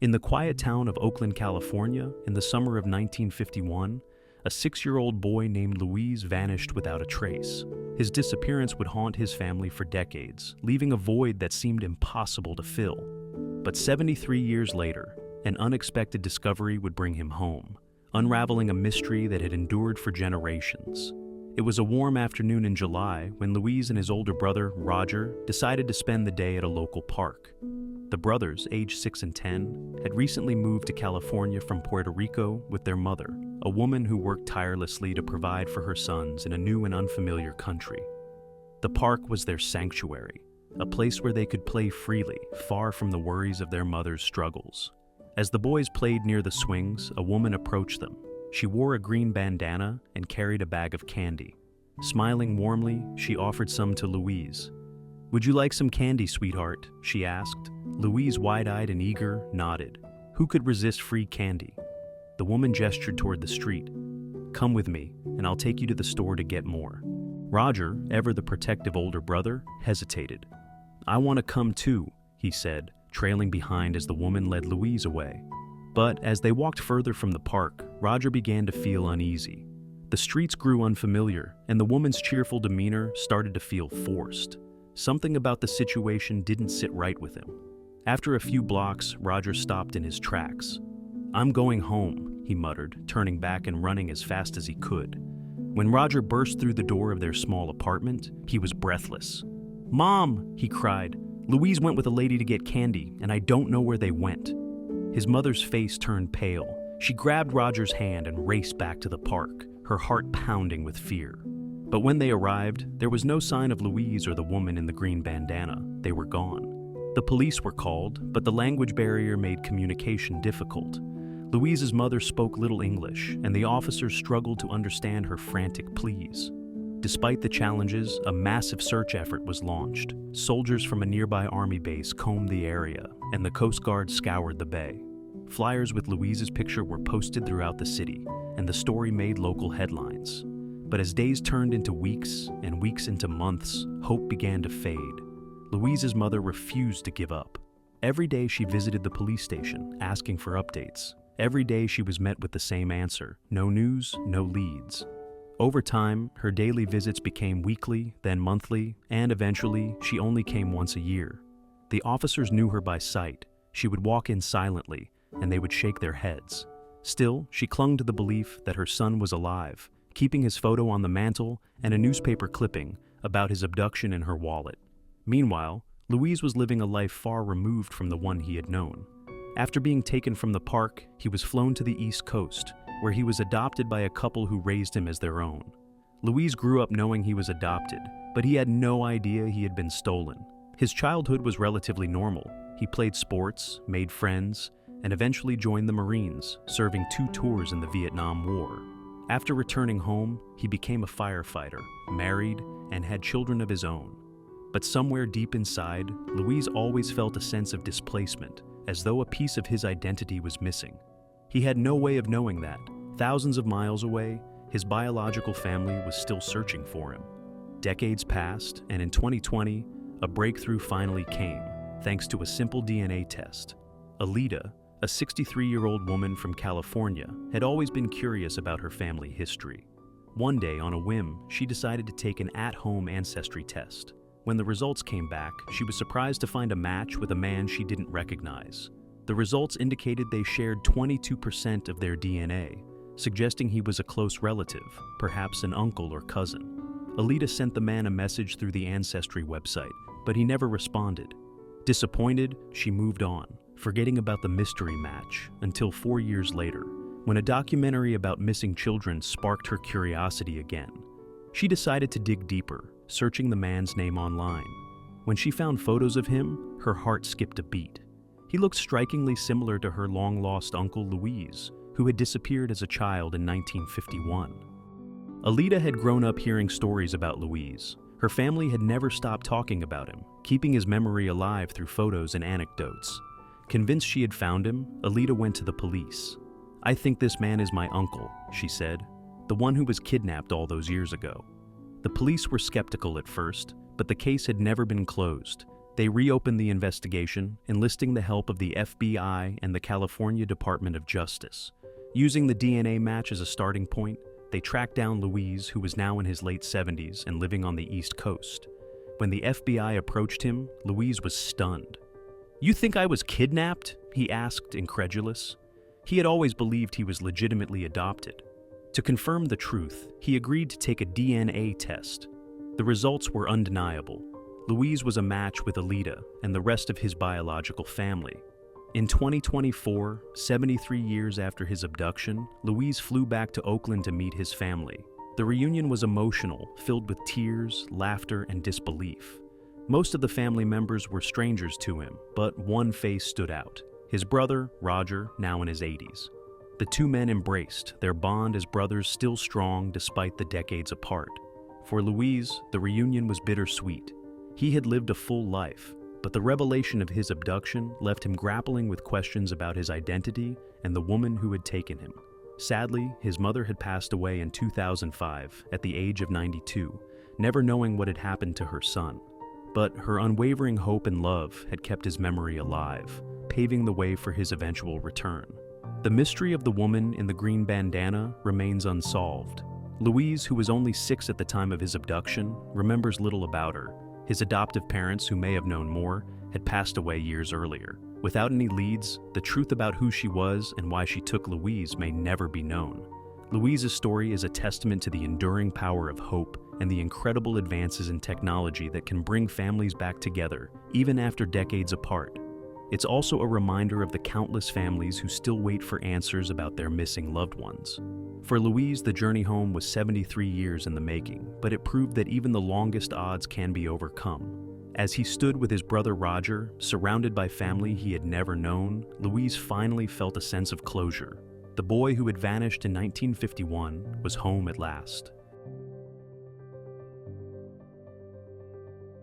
In the quiet town of Oakland, California, in the summer of 1951, a 6-year-old boy named Luis vanished without a trace. His disappearance would haunt his family for decades, leaving a void that seemed impossible to fill. But 73 years later, an unexpected discovery would bring him home, unraveling a mystery that had endured for generations. It was a warm afternoon in July when Luis and his older brother, Roger, decided to spend the day at a local park. The brothers, aged 6 and 10, had recently moved to California from Puerto Rico with their mother, a woman who worked tirelessly to provide for her sons in a new and unfamiliar country. The park was their sanctuary, a place where they could play freely, far from the worries of their mother's struggles. As the boys played near the swings, a woman approached them. She wore a green bandana and carried a bag of candy. Smiling warmly, she offered some to Luis. "Would you like some candy, sweetheart?" she asked. Luis, wide-eyed and eager, nodded. Who could resist free candy? The woman gestured toward the street. "Come with me, and I'll take you to the store to get more." Roger, ever the protective older brother, hesitated. "I want to come too," he said, trailing behind as the woman led Luis away. But as they walked further from the park, Roger began to feel uneasy. The streets grew unfamiliar, and the woman's cheerful demeanor started to feel forced. Something about the situation didn't sit right with him. After a few blocks, Roger stopped in his tracks. "I'm going home," he muttered, turning back and running as fast as he could. When Roger burst through the door of their small apartment, he was breathless. "Mom!" he cried. "Luis went with a lady to get candy, and I don't know where they went." His mother's face turned pale. She grabbed Roger's hand and raced back to the park, her heart pounding with fear. But when they arrived, there was no sign of Luis or the woman in the green bandana. They were gone. The police were called, but the language barrier made communication difficult. Luis's mother spoke little English, and the officers struggled to understand her frantic pleas. Despite the challenges, a massive search effort was launched. Soldiers from a nearby army base combed the area, and the Coast Guard scoured the bay. Flyers with Luis's picture were posted throughout the city, and the story made local headlines. But as days turned into weeks, and weeks into months, hope began to fade. Luis's mother refused to give up. Every day she visited the police station, asking for updates. Every day she was met with the same answer: no news, no leads. Over time, her daily visits became weekly, then monthly, and eventually, she only came once a year. The officers knew her by sight. She would walk in silently, and they would shake their heads. Still, she clung to the belief that her son was alive, keeping his photo on the mantle and a newspaper clipping about his abduction in her wallet. Meanwhile, Luis was living a life far removed from the one he had known. After being taken from the park, he was flown to the East Coast, where he was adopted by a couple who raised him as their own. Luis grew up knowing he was adopted, but he had no idea he had been stolen. His childhood was relatively normal. He played sports, made friends, and eventually joined the Marines, serving 2 tours in the Vietnam War. After returning home, he became a firefighter, married, and had children of his own. But somewhere deep inside, Luis always felt a sense of displacement, as though a piece of his identity was missing. He had no way of knowing that, thousands of miles away, his biological family was still searching for him. Decades passed, and in 2020, a breakthrough finally came, thanks to a simple DNA test. Alida, a 63-year-old woman from California, had always been curious about her family history. One day, on a whim, she decided to take an at-home ancestry test. When the results came back, she was surprised to find a match with a man she didn't recognize. The results indicated they shared 22% of their DNA, suggesting he was a close relative, perhaps an uncle or cousin. Alida sent the man a message through the Ancestry website, but he never responded. Disappointed, she moved on, forgetting about the mystery match, until 4 years later, when a documentary about missing children sparked her curiosity again. She decided to dig deeper, searching the man's name online. When she found photos of him, her heart skipped a beat. He looked strikingly similar to her long-lost uncle Luis, who had disappeared as a child in 1951. Alida had grown up hearing stories about Luis. Her family had never stopped talking about him, keeping his memory alive through photos and anecdotes. Convinced she had found him, Alida went to the police. "I think this man is my uncle," she said, "the one who was kidnapped all those years ago." The police were skeptical at first, but the case had never been closed. They reopened the investigation, enlisting the help of the FBI and the California Department of Justice. Using the DNA match as a starting point, they tracked down Luis, who was now in his late 70s and living on the East Coast. When the FBI approached him, Luis was stunned. "You think I was kidnapped?" he asked, incredulous. He had always believed he was legitimately adopted. To confirm the truth, he agreed to take a DNA test. The results were undeniable. Luis was a match with Alita and the rest of his biological family. In 2024, 73 years after his abduction, Luis flew back to Oakland to meet his family. The reunion was emotional, filled with tears, laughter, and disbelief. Most of the family members were strangers to him, but one face stood out: his brother, Roger, now in his 80s. The two men embraced, their bond as brothers still strong despite the decades apart. For Luis, the reunion was bittersweet. He had lived a full life, but the revelation of his abduction left him grappling with questions about his identity and the woman who had taken him. Sadly, his mother had passed away in 2005 at the age of 92, never knowing what had happened to her son. But her unwavering hope and love had kept his memory alive, paving the way for his eventual return. The mystery of the woman in the green bandana remains unsolved. Luis, who was only 6 at the time of his abduction, remembers little about her. His adoptive parents, who may have known more, had passed away years earlier. Without any leads, the truth about who she was and why she took Luis may never be known. Luis's story is a testament to the enduring power of hope and the incredible advances in technology that can bring families back together, even after decades apart. It's also a reminder of the countless families who still wait for answers about their missing loved ones. For Luis, the journey home was 73 years in the making, but it proved that even the longest odds can be overcome. As he stood with his brother Roger, surrounded by family he had never known, Luis finally felt a sense of closure. The boy who had vanished in 1951 was home at last.